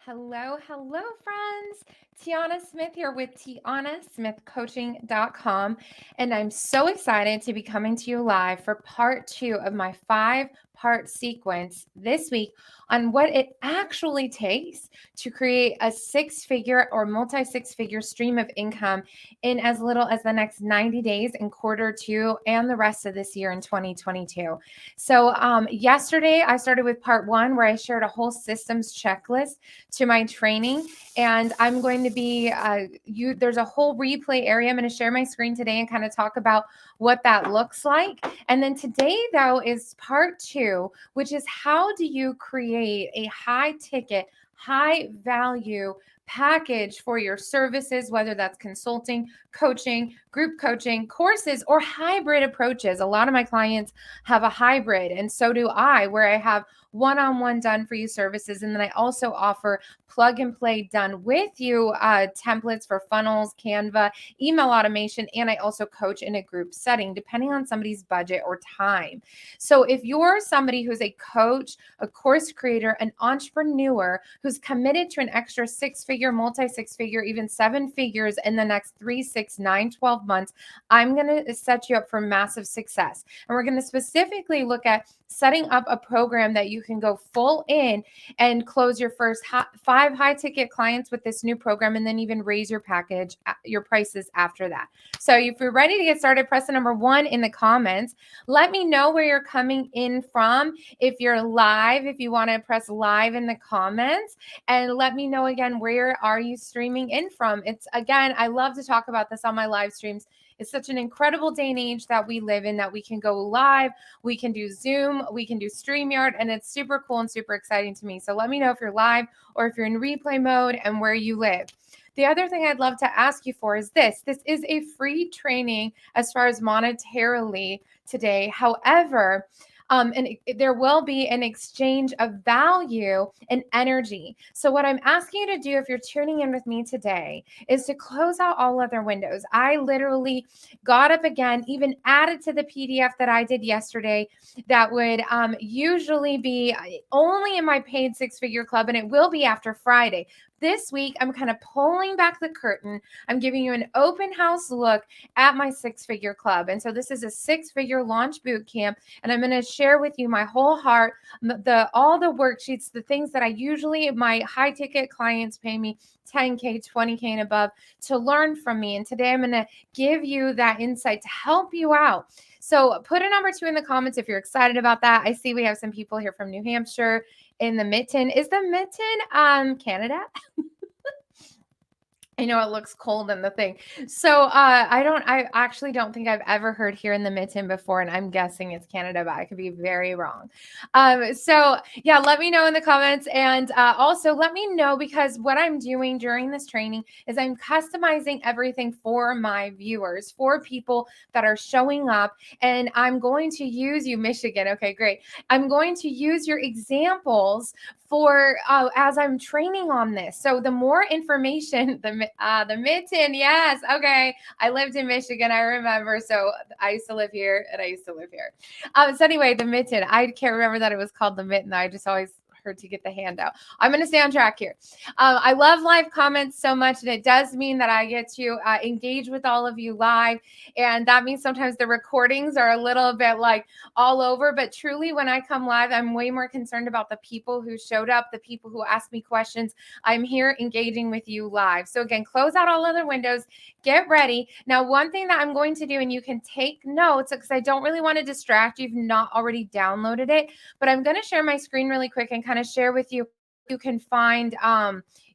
Hello, friends. Tiana Smith here with TianaSmithCoaching.com. And I'm so excited to be coming to you live for part 2 of my 5-part sequence this week on what it actually takes to create a 6-figure or multi 6-figure stream of income in as little as the next 90 days in quarter 2 and the rest of this year in 2022. So, yesterday I started with part 1 where I shared a whole systems checklist to my training, and I'm going to be there's a whole replay area. I'm going to share my screen today and kind of talk about what that looks like. And then today, though, is part 2, which is how do you create a high ticket, high value package for your services, whether that's consulting, coaching, group coaching, courses, or hybrid approaches. A lot of my clients have a hybrid, and so do I, where I have one-on-one done for you services. And then I also offer plug and play done with you templates for funnels, Canva, email automation, and I also coach in a group setting depending on somebody's budget or time. So if you're somebody who's a coach, a course creator, an entrepreneur who's committed to an extra 6-figure, multi 6-figure, even 7 figures in the next 3, 6, 9, 12 months, I'm going to set you up for massive success. And we're going to specifically look at setting up a program that you can go full in and close your first 5 high ticket clients with this new program, and then even raise your package, your prices after that. So if you're ready to get started, press the number 1 in the comments. Let me know where you're coming in from. If you're live, if you want to press live in the comments, and let me know again, where are you streaming in from? It's, again, I love to talk about this on my live streams. It's such an incredible day and age that we live in, that we can go live, we can do Zoom, we can do StreamYard, and it's super cool and super exciting to me. So let me know if you're live or if you're in replay mode and where you live. The other thing I'd love to ask you for is this. This is a free training as far as monetarily today. However, there will be an exchange of value and energy. So what I'm asking you to do, if you're tuning in with me today, is to close out all other windows. I literally got up again, even added to the PDF that I did yesterday that would usually be only in my paid 6-figure club, and it will be after Friday. This week, I'm kind of pulling back the curtain. I'm giving you an open house look at my 6-figure club. And so this is a 6-figure launch boot camp, and I'm going to share with you my whole heart, all the worksheets, the things that I usually, my high ticket clients pay me 10K, 20K and above to learn from me. And today I'm going to give you that insight to help you out. So put a number 2 in the comments if you're excited about that. I see we have some people here from New Hampshire in the Mitten. Is the Mitten Canada? I know it looks cold in the thing. So I actually don't think I've ever heard here in the Mitten before, and I'm guessing it's Canada, but I could be very wrong. So yeah, let me know in the comments, and also let me know, because what I'm doing during this training is I'm customizing everything for my viewers, for people that are showing up, and I'm going to use you, Michigan. Okay, great. I'm going to use your examples for as I'm training on this. So the more information, the Mitten, yes, okay. I lived in Michigan, I remember. So I used to live here, and I used to live here. So anyway, the Mitten. I can't remember that it was called the Mitten. I just always heard to get the handout. I'm going to stay on track here. I love live comments so much, and it does mean that I get to engage with all of you live, and that means sometimes the recordings are a little bit like all over, but truly when I come live, I'm way more concerned about the people who showed up, the people who asked me questions. I'm here engaging with you live. So again, close out all other windows, get ready. Now, one thing that I'm going to do, and you can take notes because I don't really want to distract you if you've not already downloaded it, but I'm going to share my screen really quick and kind of share with you. You can find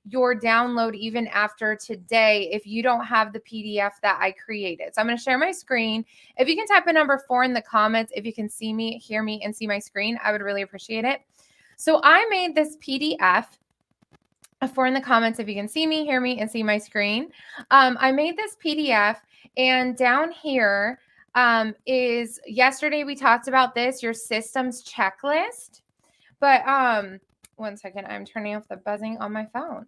your download even after today if you don't have the PDF that I created. So I'm going to share my screen. If you can type a number 4 in the comments, if you can see me, hear me, and see my screen, I would really appreciate it. So I made this PDF. 4 in the comments if you can see me, hear me, and see my screen. I made this PDF, and down here is, yesterday we talked about this, your systems checklist. But One second, I'm turning off the buzzing on my phone.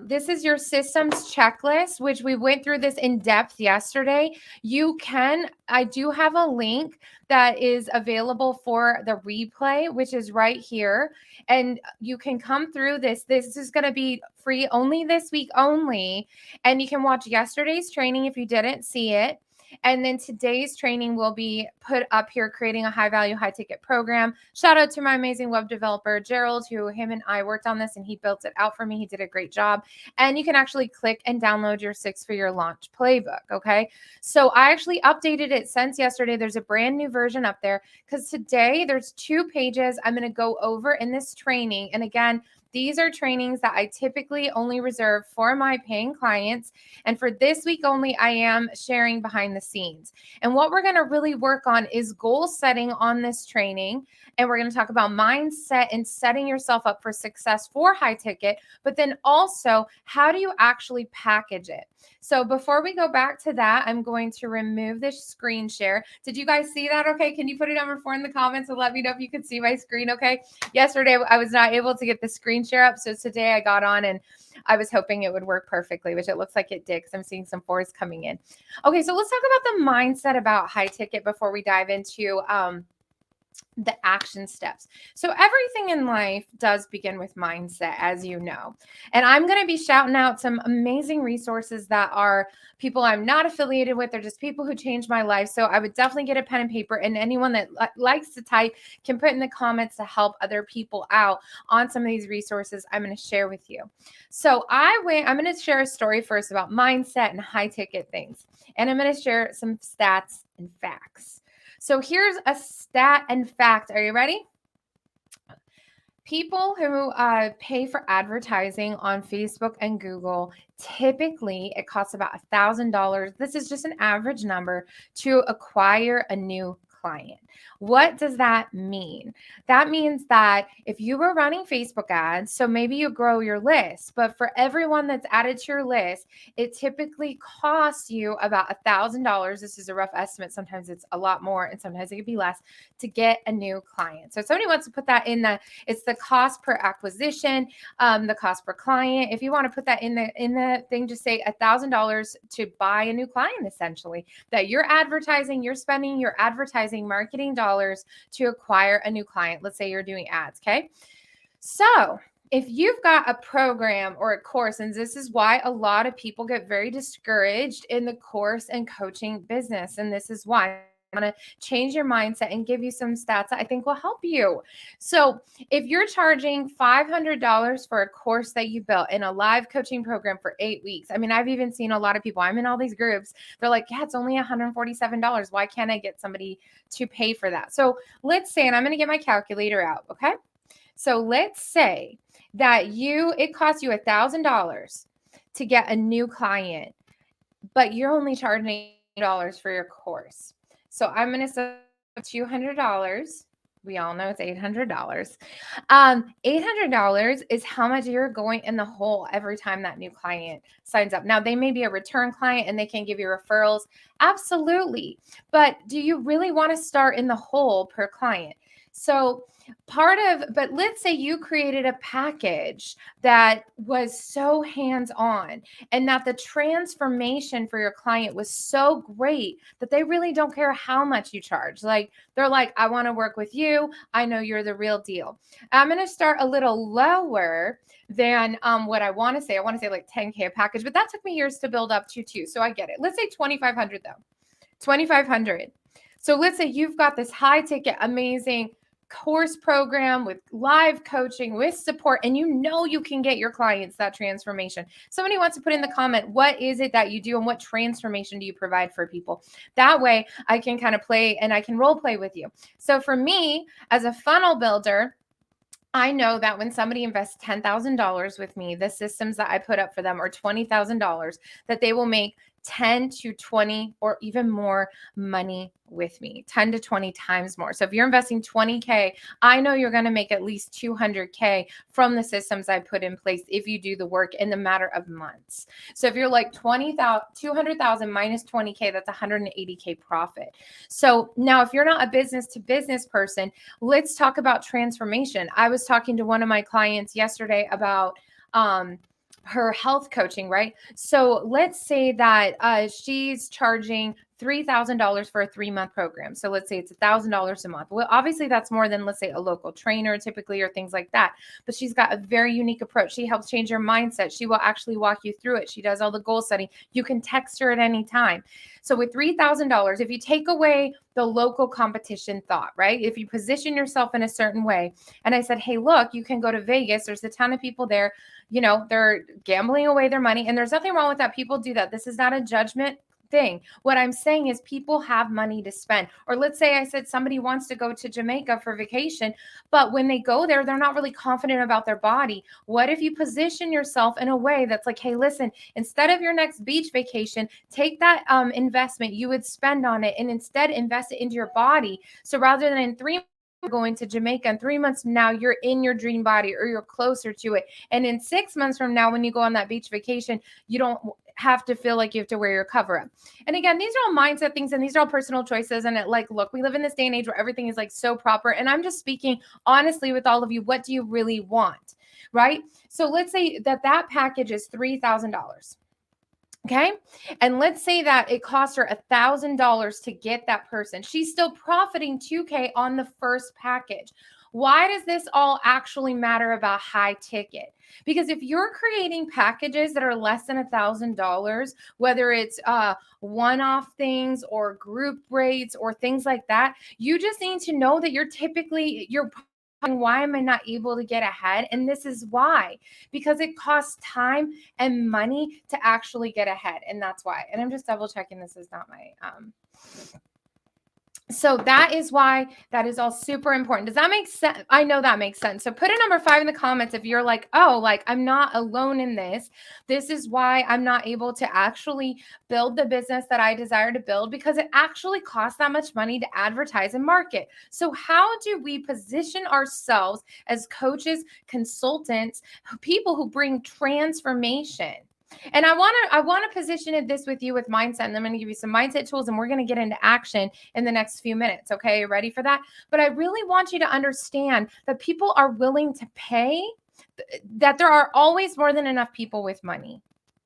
This is your systems checklist, which we went through this in depth yesterday. I do have a link that is available for the replay, which is right here. And you can come through this. This is going to be free only this week only. And you can watch yesterday's training if you didn't see it. And then today's training will be put up here, creating a high value, high ticket program. Shout out to my amazing web developer, Gerald, who him and I worked on this and he built it out for me. He did a great job. And you can actually click and download your 6-figure launch playbook. Okay. So I actually updated it since yesterday. There's a brand new version up there because today there's 2 pages I'm going to go over in this training. And again, these are trainings that I typically only reserve for my paying clients. And for this week only, I am sharing behind the scenes. And what we're going to really work on is goal setting on this training. And we're going to talk about mindset and setting yourself up for success for high ticket, but then also how do you actually package it? So before we go back to that, I'm going to remove this screen share. Did you guys see that? Okay. Can you put it number 4 in the comments and let me know if you could see my screen? Okay. Yesterday, I was not able to get the screen share up. So today I got on and I was hoping it would work perfectly, which it looks like it did because I'm seeing some 4s coming in. Okay. So let's talk about the mindset about high ticket before we dive into, the action steps. So everything in life does begin with mindset, as you know. And I'm going to be shouting out some amazing resources that are people I'm not affiliated with. They're just people who changed my life. So I would definitely get a pen and paper, and anyone that likes to type can put in the comments to help other people out on some of these resources I'm going to share with you. So I'm going to share a story first about mindset and high ticket things. And I'm going to share some stats and facts. So here's a stat and fact. Are you ready? People who pay for advertising on Facebook and Google, typically it costs about $1,000. This is just an average number to acquire a new client. What does that mean? That means that if you were running Facebook ads, so maybe you grow your list, but for everyone that's added to your list, it typically costs you about $1,000. This is a rough estimate. Sometimes it's a lot more and sometimes it could be less to get a new client. So if somebody wants to put that in it's the cost per acquisition, the cost per client. If you want to put that in the thing, just say $1,000 to buy a new client, essentially, that you're spending your advertising marketing dollars to acquire a new client. Let's say you're doing ads. Okay. So if you've got a program or a course, and this is why a lot of people get very discouraged in the course and coaching business, and this is why I'm going to change your mindset and give you some stats that I think will help you. So if you're charging $500 for a course that you built in a live coaching program for 8 weeks, I mean, I've even seen a lot of people, I'm in all these groups, they're like, yeah, it's only $147. Why can't I get somebody to pay for that? So let's say, and I'm going to get my calculator out. Okay. So let's say that it costs you $1,000 to get a new client, but you're only charging $8 for your course. So I'm going to say $200. We all know it's $800. $800 is how much you're going in the hole every time that new client signs up. Now, they may be a return client and they can give you referrals. Absolutely. But do you really want to start in the hole per client? So but let's say you created a package that was so hands-on and that the transformation for your client was so great that they really don't care how much you charge. Like they're like, I want to work with you. I know you're the real deal. I'm going to start a little lower than what I want to say. I want to say like 10K a package, but that took me years to build up to too. So I get it. Let's say 2,500 though. 2,500. So let's say you've got this high ticket, amazing course program with live coaching, with support, and you know you can get your clients that transformation. Somebody wants to put in the comment, what is it that you do and what transformation do you provide for people? That way I can kind of play and I can role play with you. So for me, as a funnel builder, I know that when somebody invests $10,000 with me, the systems that I put up for them are $20,000, that they will make 10 to 20 or even more money with me, 10 to 20 times more. So if you're investing 20K, I know you're going to make at least 200K from the systems I put in place if you do the work in the matter of months. So if you're like 200,000 minus 20K, that's 180K profit. So now if you're not a business to business person, let's talk about transformation. I was talking to one of my clients yesterday about her health coaching, right? So let's say that she's charging $3,000 for a 3-month program. So let's say it's $1,000 a month. Well, obviously that's more than, let's say, a local trainer typically, or things like that. But she's got a very unique approach. She helps change your mindset. She will actually walk you through it. She does all the goal setting. You can text her at any time. So with $3,000, if you take away the local competition thought, right? If you position yourself in a certain way, and I said, hey, look, you can go to Vegas. There's a ton of people there. You know, they're gambling away their money, and there's nothing wrong with that. People do that. This is not a judgment thing. What I'm saying is people have money to spend. Or let's say I said somebody wants to go to Jamaica for vacation, but when they go there, they're not really confident about their body. What if you position yourself in a way that's like, hey, listen, instead of your next beach vacation, take that investment you would spend on it and instead invest it into your body. So rather than in 3 going to Jamaica, and 3 months from now, you're in your dream body or you're closer to it. And in 6 months from now, when you go on that beach vacation, you don't have to feel like you have to wear your cover up. And again, these are all mindset things and these are all personal choices. And look, we live in this day and age where everything is like so proper. And I'm just speaking honestly with all of you. What do you really want? Right? So let's say that package is $3,000. Okay. And let's say that it costs her $1,000 to get that person. She's still profiting $2K on the first package. Why does this all actually matter about high ticket? Because if you're creating packages that are less than $1,000, whether it's one-off things or group rates or things like that, you just need to know that you're why am I not able to get ahead? And this is why, because it costs time and money to actually get ahead. And that's why. And I'm just double checking this is not my, so that is why that is all super important. Does that make sense? I know that makes sense. So put a number 5 in the comments if you're like, oh, like I'm not alone in this. This is why I'm not able to actually build the business that I desire to build, because it actually costs that much money to advertise and market. So how do we position ourselves as coaches, consultants, people who bring transformation? And I want to position it this with you with mindset. And I'm going to give you some mindset tools and we're going to get into action in the next few minutes. Okay. You ready for that? But I really want you to understand that people are willing to pay, that there are always more than enough people with money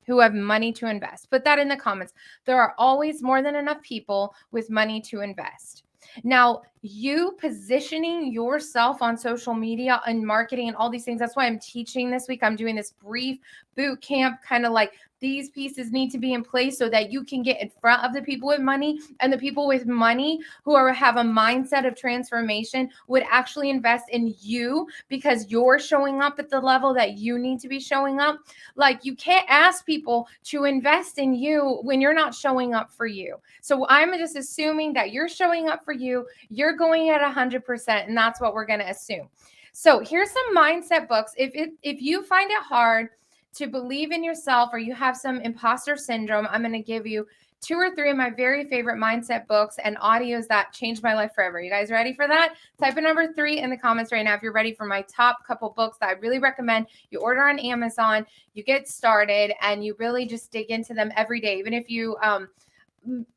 who have money to invest. Put that in the comments. There are always more than enough people with money to invest. Now, you positioning yourself on social media and marketing and all these things, that's why I'm teaching this week. I'm doing this brief boot camp, kind of like these pieces need to be in place so that you can get in front of the people with money, and the people with money who have a mindset of transformation would actually invest in you because you're showing up at the level that you need to be showing up. Like, you can't ask people to invest in you when you're not showing up for you. So I'm just assuming that you're showing up for you. You're going at 100%, and that's what we're going to assume. So here's some mindset books. If you find it hard to believe in yourself or you have some imposter syndrome, I'm going to give you 2 or 3 of my very favorite mindset books and audios that changed my life forever. You guys ready for that? Type in number 3 in the comments right now if you're ready for my top couple books that I really recommend. You order on Amazon, you get started, and you really just dig into them every day. Even if you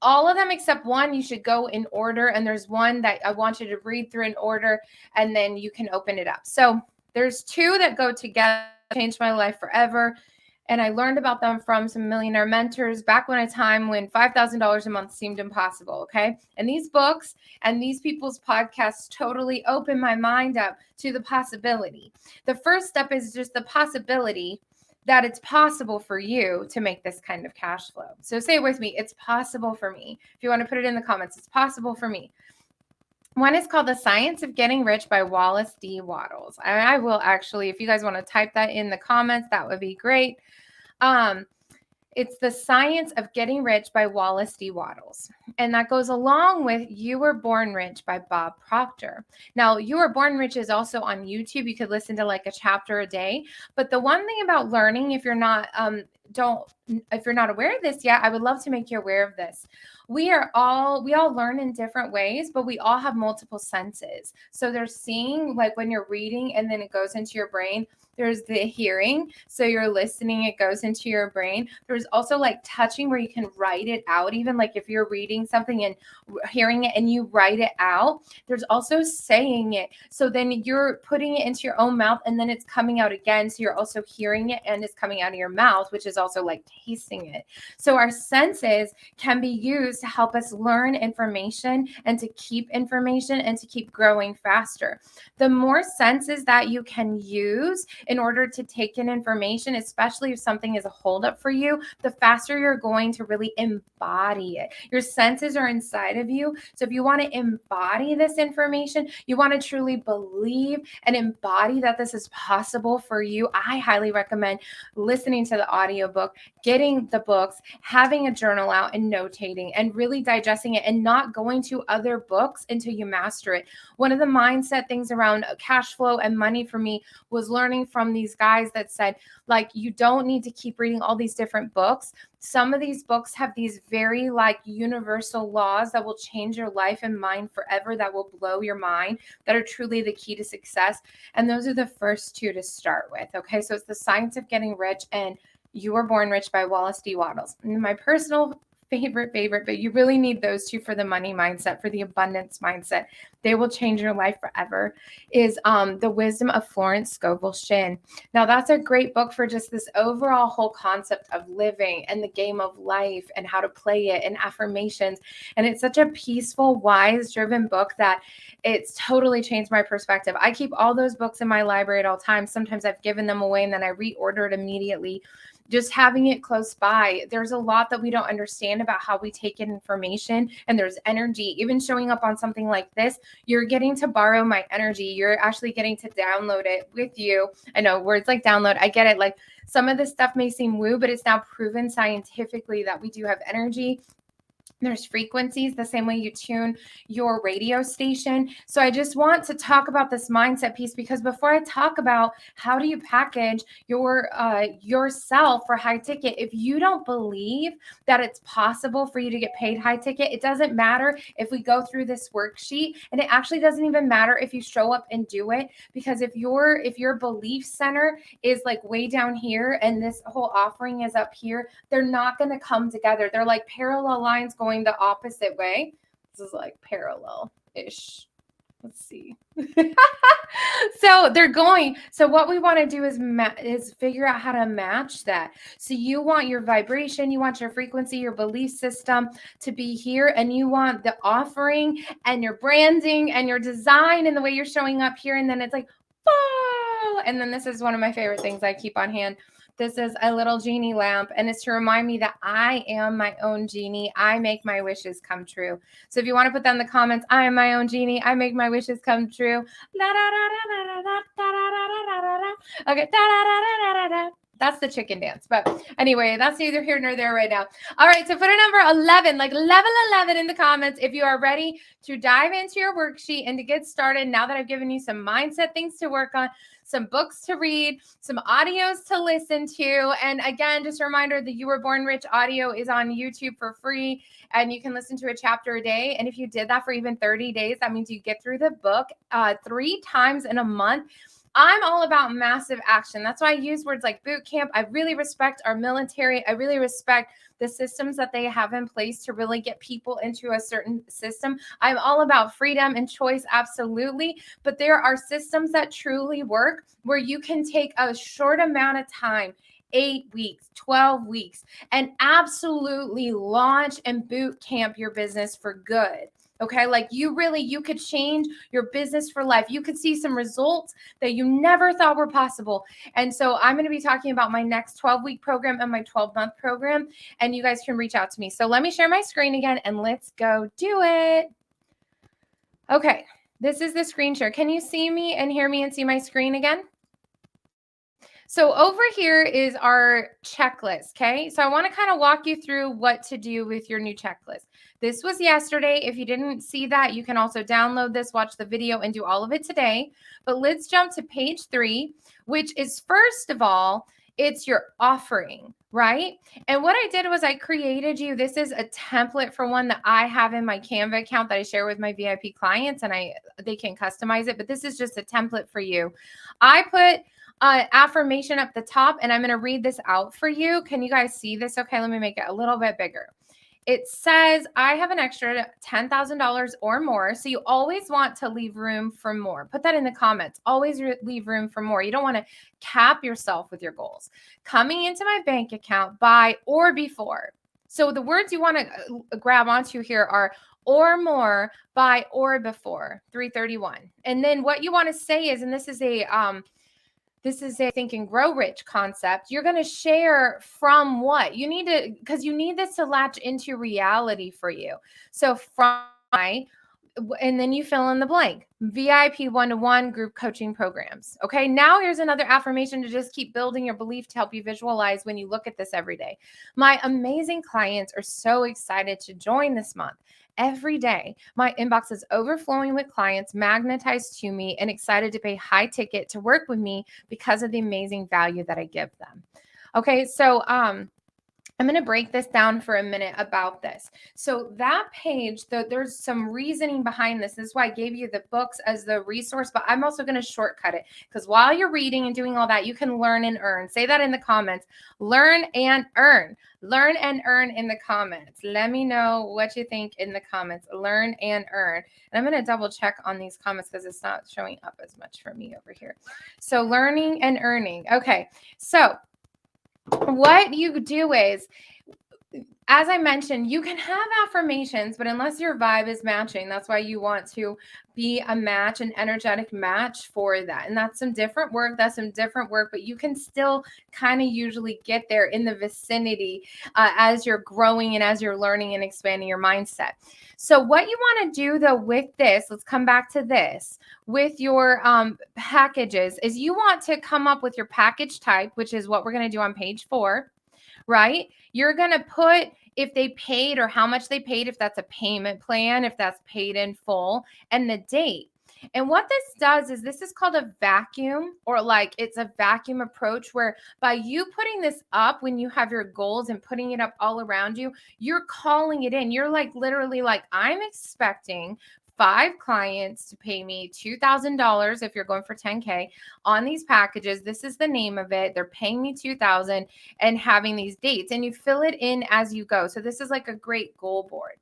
all of them except one, you should go in order. And there's one that I want you to read through in order, and then you can open it up. So there's 2 that go together, changed my life forever. And I learned about them from some millionaire mentors back when a time when $5,000 a month seemed impossible. Okay. And these books and these people's podcasts totally open my mind up to the possibility. The first step is just the possibility that it's possible for you to make this kind of cash flow. So say it with me. It's possible for me. If you want to put it in the comments, it's possible for me. One is called The Science of Getting Rich by Wallace D. Wattles. I will actually, if you guys want to type that in the comments, that would be great. It's The Science of Getting Rich by Wallace D. Wattles. And that goes along with You Were Born Rich by Bob Proctor. Now, You Were Born Rich is also on YouTube. You could listen to like a chapter a day. But the one thing about learning, if you're not aware of this yet, I would love to make you aware of this. We all learn in different ways, but we all have multiple senses. So there's seeing, like when you're reading and then it goes into your brain. There's the hearing. So you're listening, it goes into your brain. There's also like touching where you can write it out. Even like if you're reading something and hearing it and you write it out. There's also saying it. So then you're putting it into your own mouth and then it's coming out again. So you're also hearing it and it's coming out of your mouth, which is also like tasting it. So our senses can be used to help us learn information and to keep information and to keep growing faster. The more senses that you can use in order to take in information, especially if something is a holdup for you, the faster you're going to really embody it. Your senses are inside of you. So if you want to embody this information, you want to truly believe and embody that this is possible for you, I highly recommend listening to the audiobook, getting the books, having a journal out and notating and really digesting it and not going to other books until you master it. One of the mindset things around cash flow and money for me was learning from these guys that said, like, you don't need to keep reading all these different books. Some of these books have these very like universal laws that will change your life and mind forever, that will blow your mind, that are truly the key to success. And those are the first two to start with. Okay. So it's The Science of Getting Rich and You Were Born Rich by Wallace D. Wattles. And my personal favorite, but you really need those two for the money mindset, for the abundance mindset. They will change your life forever, is The Wisdom of Florence Scovel Shinn. Now, that's a great book for just this overall whole concept of living and the game of life and how to play it and affirmations. And it's such a peaceful, wise, driven book that it's totally changed my perspective. I keep all those books in my library at all times. Sometimes I've given them away and then I reorder it immediately. Just having it close by. There's a lot that we don't understand about how we take in information, and there's energy. Even showing up on something like this, you're getting to borrow my energy. You're actually getting to download it with you. I know words like download, I get it. Like some of this stuff may seem woo, but it's now proven scientifically that we do have energy. There's frequencies, the same way you tune your radio station. So I just want to talk about this mindset piece, because before I talk about how do you package yourself for high ticket, if you don't believe that it's possible for you to get paid high ticket, it doesn't matter if we go through this worksheet, and it actually doesn't even matter if you show up and do it, because if your belief center is like way down here and this whole offering is up here, they're not going to come together. They're like parallel lines going the opposite way. This is like parallel-ish. Let's see. So what we want to do is figure out how to match that. So you want your vibration, you want your frequency, your belief system to be here, and you want the offering and your branding and your design and the way you're showing up here. And then it's like, oh, and then this is one of my favorite things I keep on hand. This is a little genie lamp, and it's to remind me that I am my own genie. I make my wishes come true. So if you want to put that in the comments, I am my own genie. I make my wishes come true. Okay. That's the chicken dance. But anyway, that's neither here nor there right now. All right. So put a number 11, like level 11 in the comments if you are ready to dive into your worksheet and to get started. Now that I've given you some mindset things to work on, some books to read, some audios to listen to. And again, just a reminder, the You Were Born Rich audio is on YouTube for free, and you can listen to a chapter a day. And if you did that for even 30 days, that means you get through the book 3 times in a month. I'm all about massive action. That's why I use words like boot camp. I really respect our military. I really respect the systems that they have in place to really get people into a certain system. I'm all about freedom and choice, absolutely. But there are systems that truly work where you can take a short amount of time, 8 weeks, 12 weeks, and absolutely launch and boot camp your business for good. Okay, like you could change your business for life. You could see some results that you never thought were possible. And so I'm going to be talking about my next 12-week program and my 12-month program, and you guys can reach out to me. So let me share my screen again and let's go do it. Okay, this is the screen share. Can you see me and hear me and see my screen again? So over here is our checklist, okay? So I want to kind of walk you through what to do with your new checklist. This was yesterday. If you didn't see that, you can also download this, watch the video, and do all of it today. But let's jump to page 3, which is, first of all, it's your offering, right? And what I did was I created you. This is a template for one that I have in my Canva account that I share with my VIP clients, and they can customize it. But this is just a template for you. I put affirmation up the top, and I'm going to read this out for you. Can you guys see this? Okay, let me make it a little bit bigger. It says, I have an extra $10,000 or more. So you always want to leave room for more. Put that in the comments. Always leave room for more. You don't want to cap yourself with your goals. Coming into my bank account by or before. So the words you want to grab onto here are or more, by or before 331. And then what you want to say is, and this is a Think and Grow Rich concept. You're going to share from what you need to, because you need this to latch into reality for you. So from and then you fill in the blank. VIP one-to-one group coaching programs. Okay, now here's another affirmation to just keep building your belief to help you visualize when you look at this every day. My amazing clients are so excited to join this month. Every day, my inbox is overflowing with clients magnetized to me and excited to pay high ticket to work with me because of the amazing value that I give them. Okay, so I'm going to break this down for a minute about this. So that page, there's some reasoning behind this. This is why I gave you the books as the resource, but I'm also going to shortcut it because while you're reading and doing all that, you can learn and earn. Say that in the comments. Learn and earn. Learn and earn in the comments. Let me know what you think in the comments. Learn and earn. And I'm going to double check on these comments because it's not showing up as much for me over here. So learning and earning. Okay. So what you do is, as I mentioned, you can have affirmations, but unless your vibe is matching, that's why you want to be a match, an energetic match for that. And that's some different work. But you can still kind of usually get there in the vicinity as you're growing and as you're learning and expanding your mindset. So what you want to do though with this, let's come back to this, with your packages, is you want to come up with your package type, which is what we're going to do on page 4. Right? You're going to put if they paid or how much they paid, if that's a payment plan, if that's paid in full, and the date. And what this does is this is called a vacuum, or like it's a vacuum approach where by you putting this up when you have your goals and putting it up all around you, you're calling it in. You're like literally like, I'm expecting 5 clients to pay me $2,000 if you're going for 10K on these packages. This is the name of it. They're paying me $2,000 and having these dates, and you fill it in as you go. So this is like a great goal board.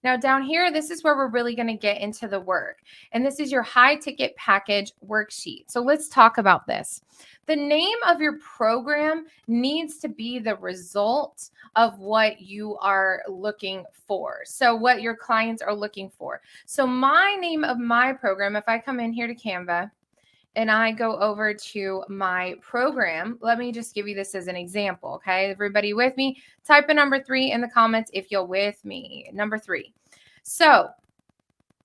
Now down here, this is where we're really going to get into the work. And this is your high ticket package worksheet. So let's talk about this. The name of your program needs to be the result of what you are looking for. So what your clients are looking for. So my name of my program, if I come in here to Canva and I go over to my program, let me just give you this as an example. Okay, everybody with me? Type a number 3 in the comments if you're with me. Number 3. So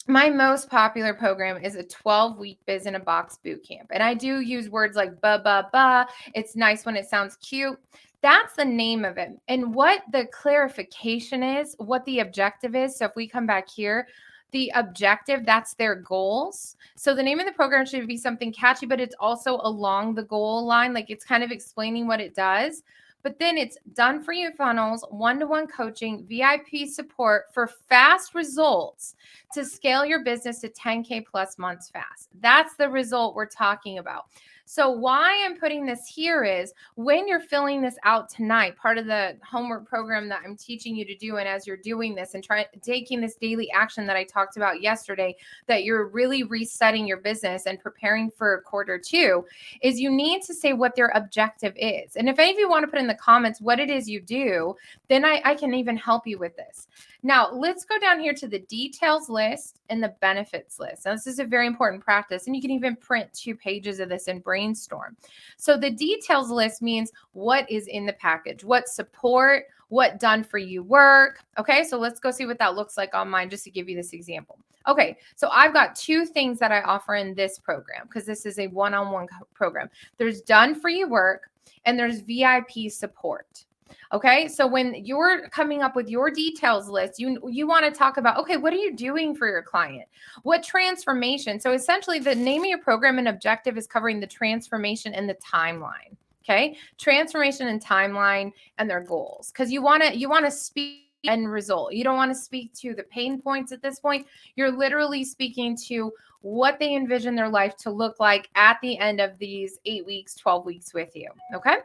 my most popular program is a 12-week Biz in a Box bootcamp. And I do use words like ba. It's nice when it sounds cute. That's the name of it. And what the clarification is, what the objective is. So if we come back here, the objective, that's their goals. So the name of the program should be something catchy, but it's also along the goal line. Like it's kind of explaining what it does. But then it's done for you funnels, one-to-one coaching, VIP support for fast results to scale your business to 10K plus months fast. That's the result we're talking about. So why I'm putting this here is when you're filling this out tonight, part of the homework program that I'm teaching you to do, and as you're doing this and taking this daily action that I talked about yesterday, that you're really resetting your business and preparing for quarter 2, is you need to say what their objective is. And if any of you want to put in the comments what it is you do, then I can even help you with this. Now, let's go down here to the details list and the benefits list. Now, this is a very important practice, and you can even print 2 pages of this and brainstorm. So the details list means what is in the package, what support, what done for you work. Okay, so let's go see what that looks like on mine just to give you this example. Okay, so I've got 2 things that I offer in this program because this is a one-on-one program. There's done for you work, and there's VIP support. Okay, so when you're coming up with your details list, you want to talk about, okay, what are you doing for your client? What transformation? So essentially, the name of your program and objective is covering the transformation and the timeline. Okay, transformation and timeline and their goals, because you want to speak end result. You don't want to speak to the pain points at this point. You're literally speaking to what they envision their life to look like at the end of these 8 weeks, 12 weeks with you. Okay.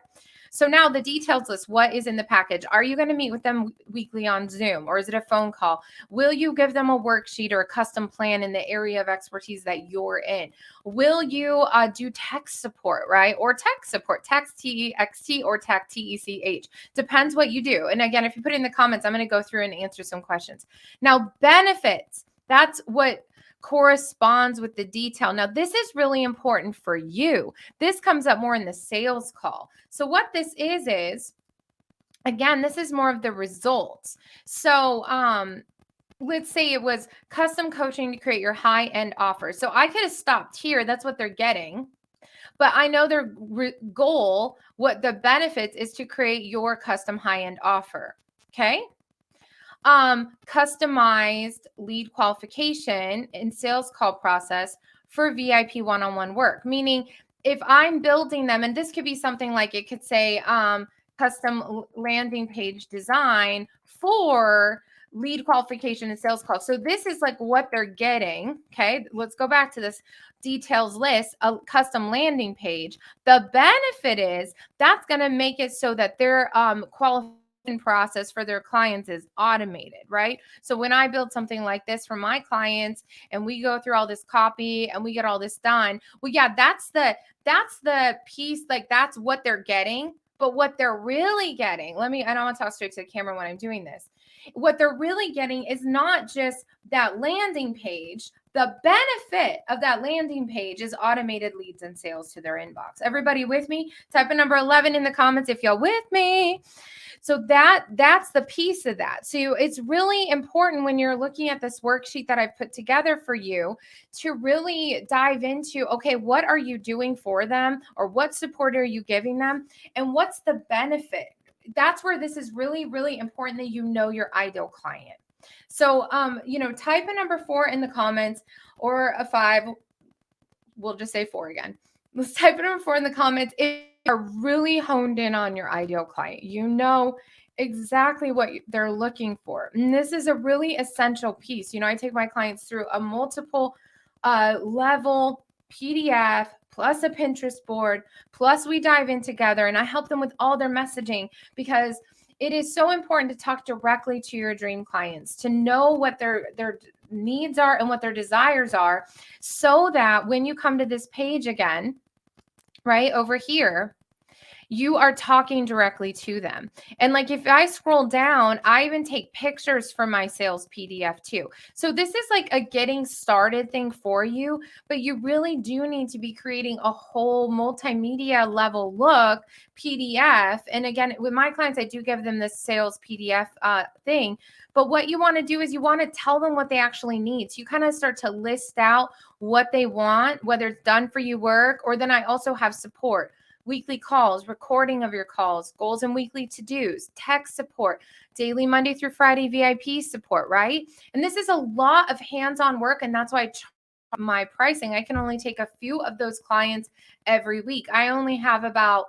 So now the details list, what is in the package? Are you going to meet with them weekly on Zoom, or is it a phone call? Will you give them a worksheet or a custom plan in the area of expertise that you're in? Will you do tech support, right? Or tech support, text TEXT or tech TECH. Depends what you do. And again, if you put it in the comments, I'm going to go through and answer some questions. Now, benefits, that's what corresponds with the detail. Now, this is really important for you. This comes up more in the sales call. So what this is, again, this is more of the results. So let's say it was custom coaching to create your high-end offer. So I could have stopped here. That's what they're getting. But I know their goal, what the benefits is to create your custom high-end offer. Okay. Customized lead qualification and sales call process for VIP one-on-one work. Meaning if I'm building them, and this could be something like, it could say custom landing page design for lead qualification and sales call. So this is like what they're getting. Okay. Let's go back to this details list, a custom landing page. The benefit is that's going to make it so that their qualification process for their clients is automated, right? So when I build something like this for my clients and we go through all this copy and we get all this done, well, yeah, that's the piece, like that's what they're getting. But what they're really getting, I don't want to talk straight to the camera when I'm doing this. What they're really getting is not just that landing page. The benefit of that landing page is automated leads and sales to their inbox. Everybody with me? Type a number 11 in the comments if y'all with me. So that's the piece of that. So it's really important when you're looking at this worksheet that I've put together for you to really dive into, okay, what are you doing for them, or what support are you giving them, and what's the benefit? That's where this is really, really important, that you know your ideal client. So, type a number 4 in the comments, or a 5. We'll just say 4 again. Let's type a number 4 in the comments if you are really honed in on your ideal client. You know exactly what they're looking for. And this is a really essential piece. I take my clients through a multiple level PDF plus a Pinterest board, plus we dive in together and I help them with all their messaging, because it is so important to talk directly to your dream clients, to know what their needs are and what their desires are, so that when you come to this page again, right over here, you are talking directly to them. And like if I scroll down, I even take pictures from my sales PDF too. So this is like a getting started thing for you, but you really do need to be creating a whole multimedia level look PDF. And again, with my clients, I do give them this sales PDF thing. But what you want to do is you want to tell them what they actually need. So you kind of start to list out what they want, whether it's done for you work, or then I also have support. Weekly calls, recording of your calls, goals and weekly to-dos, tech support, daily Monday through Friday VIP support, right? And this is a lot of hands-on work, and that's why my pricing, I can only take a few of those clients every week. I only have about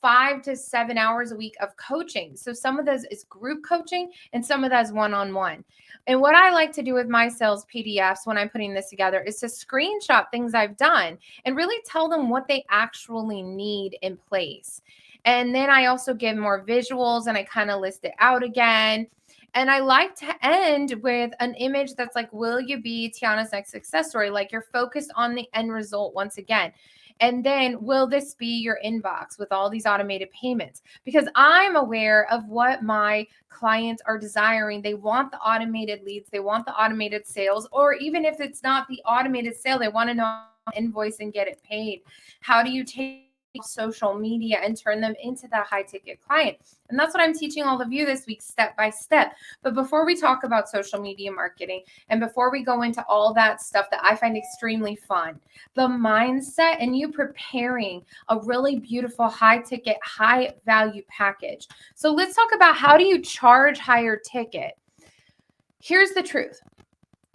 5 to 7 hours a week of coaching. So some of those is group coaching and some of that is one-on-one. And what I like to do with my sales PDFs when I'm putting this together is to screenshot things I've done and really tell them what they actually need in place. And then I also give more visuals and I kind of list it out again. And I like to end with an image that's like, will you be Tiana's next success story? Like you're focused on the end result once again. And then will this be your inbox with all these automated payments? Because I'm aware of what my clients are desiring. They want the automated leads. They want the automated sales, or even if it's not the automated sale, they want to know invoice and get it paid. How do you take social media and turn them into that high ticket client. And that's what I'm teaching all of you this week, step by step. But before we talk about social media marketing and before we go into all that stuff that I find extremely fun, the mindset and you preparing a really beautiful high ticket, high value package. So let's talk about, how do you charge higher ticket? Here's the truth.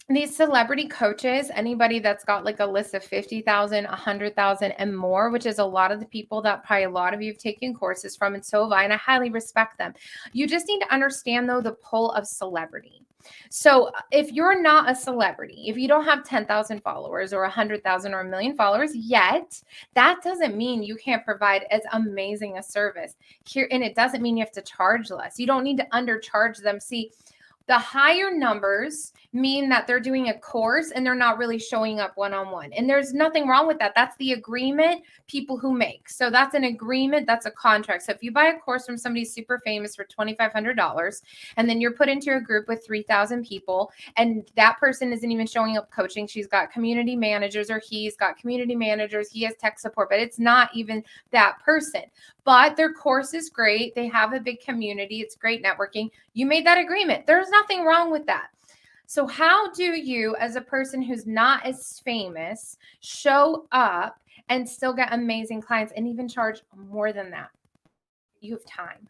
These celebrity coaches, anybody that's got like a list of 50,000, 100,000 and more, which is a lot of the people that probably a lot of you have taken courses from, and so have I, and I highly respect them. You just need to understand though the pull of celebrity. So if you're not a celebrity, if you don't have 10,000 followers or 100,000 or a million followers yet, that doesn't mean you can't provide as amazing a service here. And it doesn't mean you have to charge less. You don't need to undercharge them. See, the higher numbers mean that they're doing a course and they're not really showing up one-on-one. And there's nothing wrong with that. That's the agreement people who make. So that's an agreement. That's a contract. So if you buy a course from somebody super famous for $2,500 and then you're put into a group with 3,000 people and that person isn't even showing up coaching, she's got community managers or he's got community managers, he has tech support, but it's not even that person. But their course is great. They have a big community. It's great networking. You made that agreement. There's nothing wrong with that. So how do you, as a person who's not as famous, show up and still get amazing clients and even charge more than that? You have time.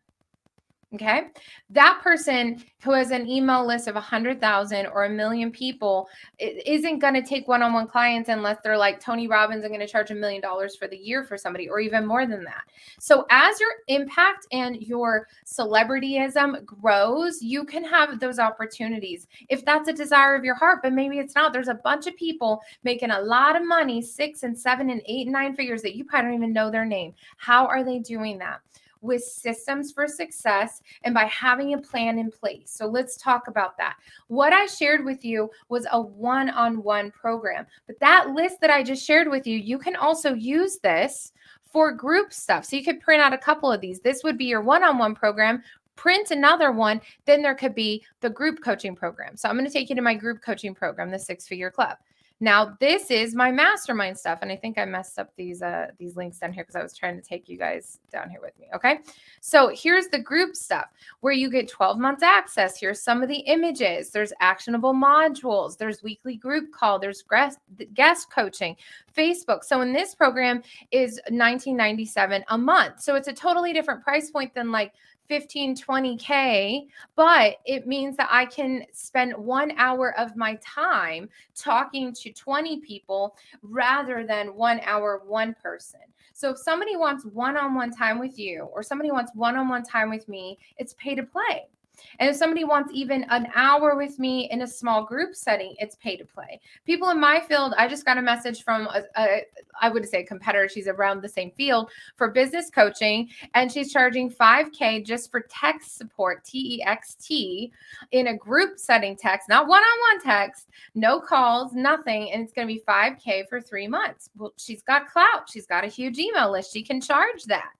Okay. That person who has an email list of 100,000 or a million people isn't going to take one-on-one clients unless they're like Tony Robbins and going to charge $1 million for the year for somebody, or even more than that. So as your impact and your celebrityism grows, you can have those opportunities if that's a desire of your heart, but maybe it's not. There's a bunch of people making a lot of money, 6 and 7 and 8 and 9 figures that you probably don't even know their name. How are they doing that? With systems for success and by having a plan in place. So let's talk about that. What I shared with you was a one-on-one program, but that list that I just shared with you, you can also use this for group stuff. So you could print out a couple of these. This would be your one-on-one program. Print another one, then there could be the group coaching program. So I'm going to take you to my group coaching program, the 6-Figure Club. Now, this is my mastermind stuff. And I think I messed up these links down here because I was trying to take you guys down here with me. Okay. So here's the group stuff where you get 12 months access. Here's some of the images. There's actionable modules. There's weekly group call. There's guest coaching, Facebook. So in this program is $19.97 a month. So it's a totally different price point than like 15, 20K, but it means that I can spend 1 hour of my time talking to 20 people rather than 1 hour, one person. So if somebody wants one-on-one time with you or somebody wants one-on-one time with me, it's pay to play. And if somebody wants even an hour with me in a small group setting, it's pay to play. People in my field, I just got a message from I would say a competitor. She's around the same field for business coaching, and she's charging $5K just for text support, TEXT, in a group setting text, not one-on-one text, no calls, nothing. And it's going to be $5K for 3 months. Well, she's got clout. She's got a huge email list. She can charge that.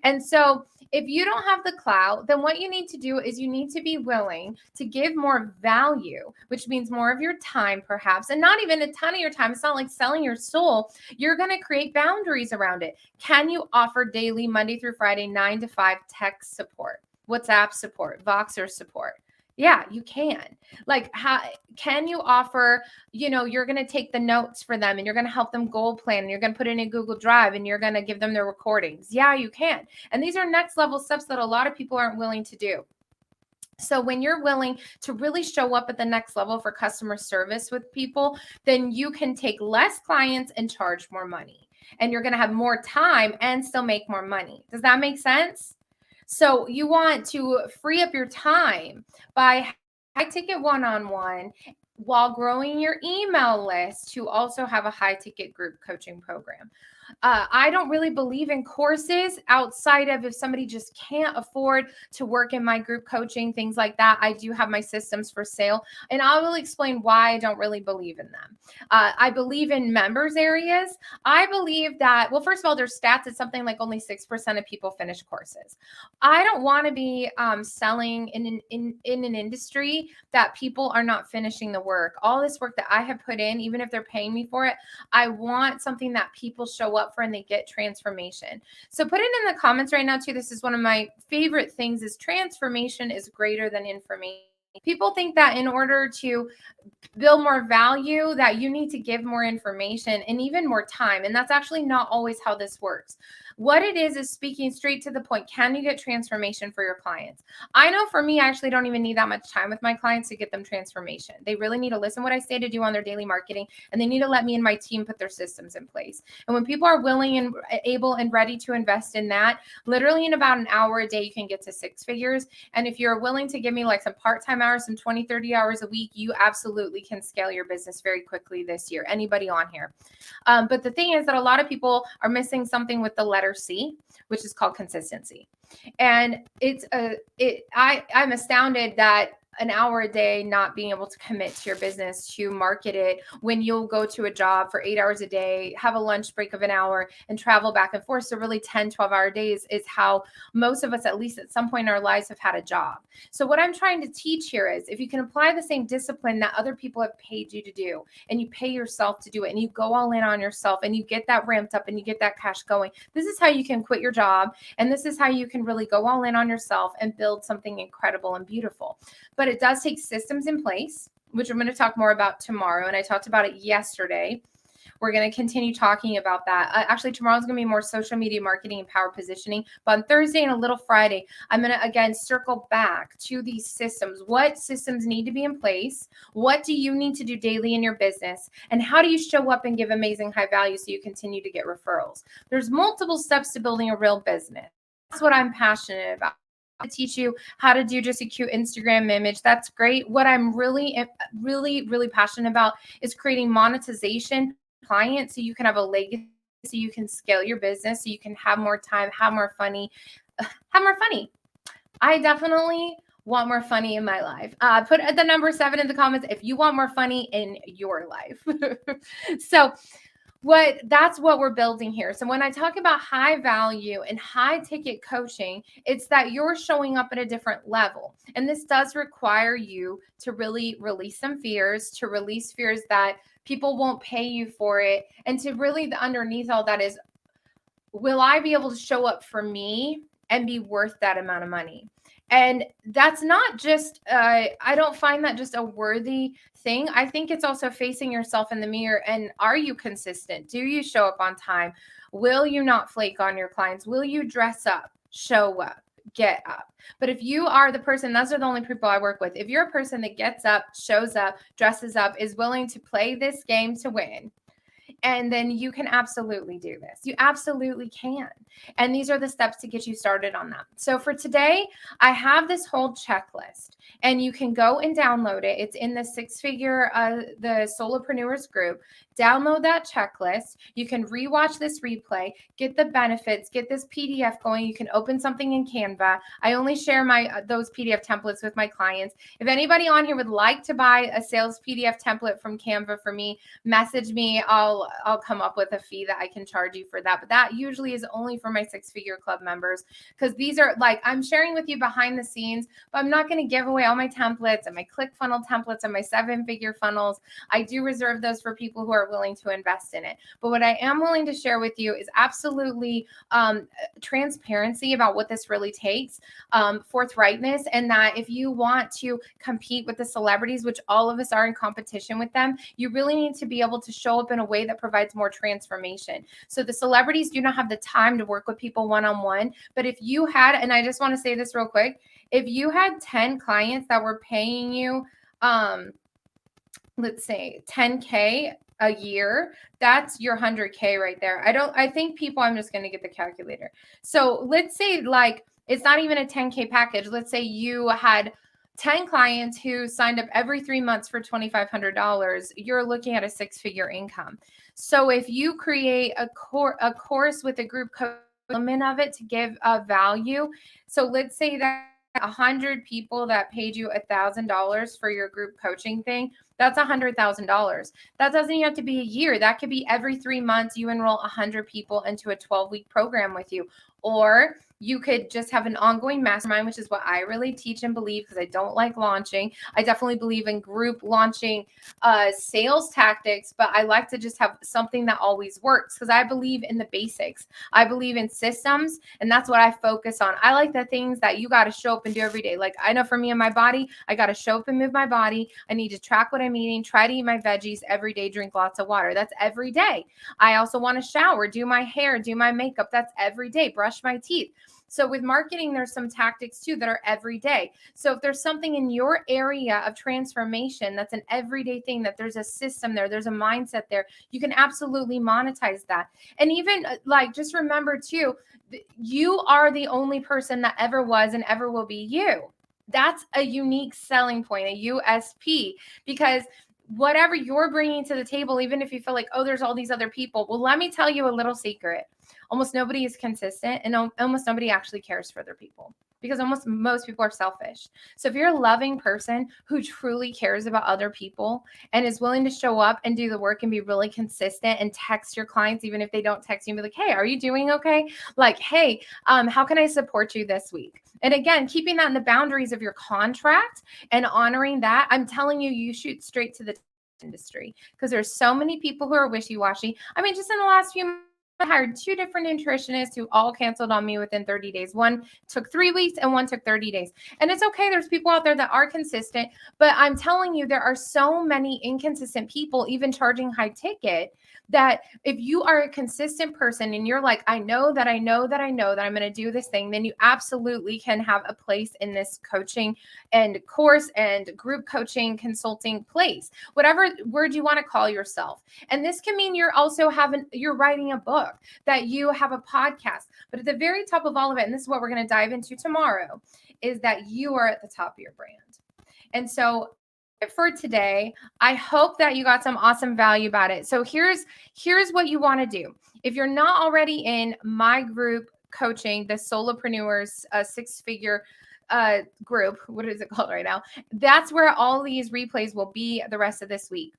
And so if you don't have the clout, then what you need to do is you need to be willing to give more value, which means more of your time perhaps, and not even a ton of your time. It's not like selling your soul. You're going to create boundaries around it. Can you offer daily, Monday through Friday, 9 to 5 text support, WhatsApp support, Voxer support? Yeah, you can. Like, how can you offer, you're going to take the notes for them and you're going to help them goal plan and you're going to put it in a Google Drive and you're going to give them their recordings. Yeah, you can. And these are next level steps that a lot of people aren't willing to do. So when you're willing to really show up at the next level for customer service with people, then you can take less clients and charge more money. And you're going to have more time and still make more money. Does that make sense? So you want to free up your time by high ticket one-on-one while growing your email list to also have a high ticket group coaching program. I don't really believe in courses outside of if somebody just can't afford to work in my group coaching, things like that. I do have my systems for sale, and I will explain why I don't really believe in them. I believe in members areas. I believe that, well, first of all, there's stats. It's something like only 6% of people finish courses. I don't want to be selling in an industry that people are not finishing the work. All this work that I have put in, even if they're paying me for it, I want something that people show show up for and they get transformation. So put it in the comments right now too. This is one of my favorite things is transformation is greater than information. People think that in order to build more value that you need to give more information and even more time, and that's actually not always how this works. What it is speaking straight to the point. Can you get transformation for your clients? I know for me, I actually don't even need that much time with my clients to get them transformation. They really need to listen what I say to do on their daily marketing, and they need to let me and my team put their systems in place. And when people are willing and able and ready to invest in that, literally in about an hour a day, you can get to six figures. And if you're willing to give me like some part-time hours, some 20, 30 hours a week, you absolutely can scale your business very quickly this year. Anybody on here. But the thing is that a lot of people are missing something with the letter C, which is called consistency. And I'm astounded that an hour a day not being able to commit to your business to market it when you'll go to a job for 8 hours a day, have a lunch break of an hour and travel back and forth. So really 10, 12-hour days is how most of us, at least at some point in our lives, have had a job. So what I'm trying to teach here is if you can apply the same discipline that other people have paid you to do, and you pay yourself to do it, and you go all in on yourself, and you get that ramped up and you get that cash going, this is how you can quit your job. And this is how you can really go all in on yourself and build something incredible and beautiful. But it does take systems in place, which I'm going to talk more about tomorrow. And I talked about it yesterday. We're going to continue talking about that. Actually, tomorrow's going to be more social media marketing and power positioning. But on Thursday and a little Friday, I'm going to, again, circle back to these systems. What systems need to be in place? What do you need to do daily in your business? And how do you show up and give amazing high value so you continue to get referrals? There's multiple steps to building a real business. That's what I'm passionate about. To teach you how to do just a cute Instagram image. That's great. What I'm really passionate about is creating monetization clients so you can have a legacy, so you can scale your business, so you can have more time, have more funny. I definitely want more funny in my life. Put the number 7 in the comments if you want more funny in your life. So that's what we're building here. So when I talk about high value and high ticket coaching, it's that you're showing up at a different level. And this does require you to really release some fears, to release fears that people won't pay you for it. And to really, the underneath all that is, will I be able to show up for me and be worth that amount of money? And that's not just, I don't find that just a worthy thing. I think it's also facing yourself in the mirror. And are you consistent? Do you show up on time? Will you not flake on your clients? Will you dress up, show up, get up? But if you are the person, those are the only people I work with. If you're a person that gets up, shows up, dresses up, is willing to play this game to win, and then you can absolutely do this. You absolutely can. And these are the steps to get you started on that. So for today, I have this whole checklist, and you can go and download it. It's in the the Solopreneurs group. Download that checklist. You can rewatch this replay, get the benefits, get this PDF going. You can open something in Canva. I only share those PDF templates with my clients. If anybody on here would like to buy a sales PDF template from Canva for me, message me. I'll come up with a fee that I can charge you for that. But that usually is only for my 6-figure club members, because these are like, I'm sharing with you behind the scenes, but I'm not going to give away all my templates and my ClickFunnels templates and my 7-figure funnels. I do reserve those for people who are willing to invest in it. But what I am willing to share with you is absolutely transparency about what this really takes, forthrightness, and that if you want to compete with the celebrities, which all of us are in competition with them, you really need to be able to show up in a way that provides more transformation. So the celebrities do not have the time to work with people one-on-one. But if you had, and I just want to say this real quick, if you had 10 clients that were paying you, let's say $10K a year, that's your 100K right there. I think people, I'm just going to get the calculator. So let's say like, it's not even a 10K package. Let's say you had 10 clients who signed up every 3 months for $2,500. You're looking at a 6-figure income. So if you create a course with a group element of it to give a value. So let's say that 100 people that paid you $1,000 for your group coaching thing, that's $100,000. That doesn't even have to be a year. That could be every 3 months you enroll 100 people into a 12-week program with you. Or You could just have an ongoing mastermind, which is what I really teach and believe, because I don't like launching. I definitely believe in group launching sales tactics, but I like to just have something that always works, because I believe in the basics. I believe in systems, and that's what I focus on. I like the things that you got to show up and do every day. Like, I know for me and my body, I got to show up and move my body. I need to track what I'm eating, try to eat my veggies every day, drink lots of water. That's every day. I also want to shower, do my hair, do my makeup. That's every day. Brush my teeth. So with marketing, there's some tactics too that are every day. So if there's something in your area of transformation that's an everyday thing, that there's a system there, there's a mindset there, you can absolutely monetize that. And even like, just remember too, you are the only person that ever was and ever will be you. That's a unique selling point, a USP, because whatever you're bringing to the table, even if you feel like, oh, there's all these other people. Well, let me tell you a little secret. Almost nobody is consistent, and almost nobody actually cares for their people, because most people are selfish. So if you're a loving person who truly cares about other people and is willing to show up and do the work and be really consistent and text your clients, even if they don't text you, and be like, hey, are you doing okay? Like, hey, how can I support you this week? And again, keeping that in the boundaries of your contract and honoring that, I'm telling you, you shoot straight to the industry, because there's so many people who are wishy-washy. I mean, just in the last few months, I hired 2 different nutritionists who all canceled on me within 30 days. One took 3 weeks and one took 30 days. And it's okay. There's people out there that are consistent, but I'm telling you, there are so many inconsistent people, even charging high ticket, that if you are a consistent person and you're like, I know that I'm going to do this thing, then you absolutely can have a place in this coaching and course and group coaching consulting place, whatever word you want to call yourself. And this can mean you're writing a book, that you have a podcast. But at the very top of all of it, and this is what we're going to dive into tomorrow, is that you are at the top of your brand. And so for today, I hope that you got some awesome value about it. So here's what you want to do. If you're not already in my group coaching, the Solopreneurs 6-figure group, what is it called right now? That's where all these replays will be the rest of this week.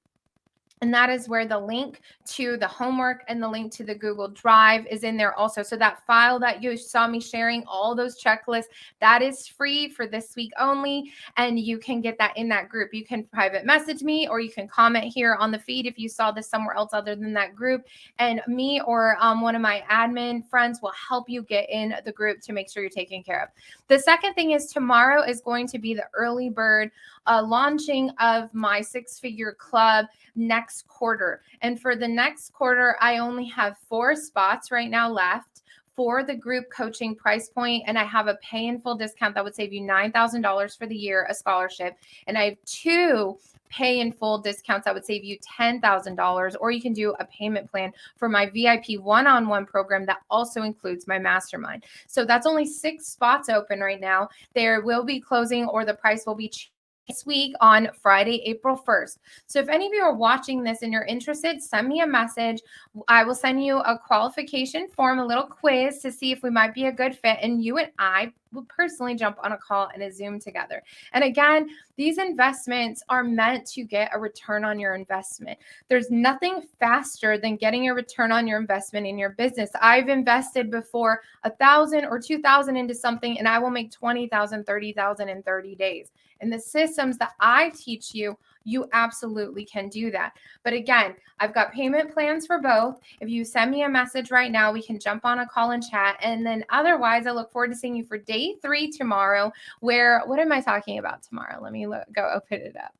And that is where the link to the homework and the link to the Google Drive is in there also. So that file that you saw me sharing, all those checklists, that is free for this week only. And you can get that in that group. You can private message me, or you can comment here on the feed if you saw this somewhere else other than that group. And me or one of my admin friends will help you get in the group to make sure you're taken care of. The second thing is, tomorrow is going to be the early bird launching of my 6-figure club next quarter. And for the next quarter, I only have 4 spots right now left for the group coaching price point, and I have a pay in full discount that would save you $9,000 for the year, a scholarship, and I have 2 pay in full discounts that would save you $10,000, or you can do a payment plan for my VIP one-on-one program that also includes my mastermind. So that's only 6 spots open right now. There will be closing, or the price will be this week on Friday, April 1st. So if any of you are watching this and you're interested, send me a message. I will send you a qualification form, a little quiz to see if we might be a good fit. And you and I will personally jump on a call and a Zoom together. And again, these investments are meant to get a return on your investment. There's nothing faster than getting a return on your investment in your business. I've invested before $1,000 or $2,000 into something, and I will make $20,000, $30,000 in 30 days. And the systems that I teach you, you absolutely can do that. But again, I've got payment plans for both. If you send me a message right now, we can jump on a call and chat. And then otherwise, I look forward to seeing you for day 3 tomorrow, where, what am I talking about tomorrow? Let me go open it up.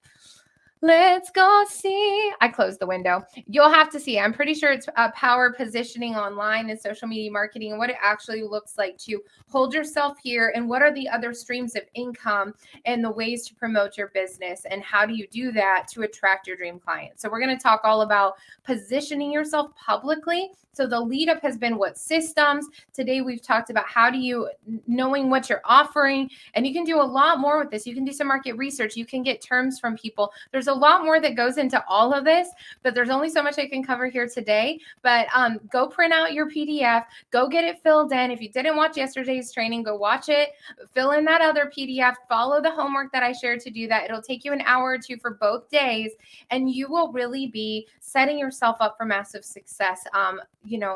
Let's go see. I closed the window. You'll have to see. I'm pretty sure it's power positioning online and social media marketing, and what it actually looks like to hold yourself here, and what are the other streams of income and the ways to promote your business, and how do you do that to attract your dream clients. So we're going to talk all about positioning yourself publicly. So the lead up has been what systems. Today we've talked about how do you knowing what you're offering, and you can do a lot more with this. You can do some market research. You can get terms from people. There's a a lot more that goes into all of this, but there's only so much I can cover here today. But go print out your PDF, go get it filled in. If you didn't watch yesterday's training, go watch it, fill in that other PDF, follow the homework that I shared to do that. It'll take you an hour or two for both days, and you will really be setting yourself up for massive success.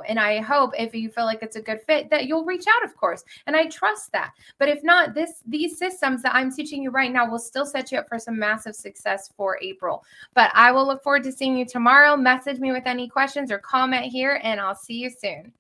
And I hope if you feel like it's a good fit that you'll reach out, of course. And I trust that. But if not, these systems that I'm teaching you right now will still set you up for some massive success for April. But I will look forward to seeing you tomorrow. Message me with any questions or comment here, and I'll see you soon.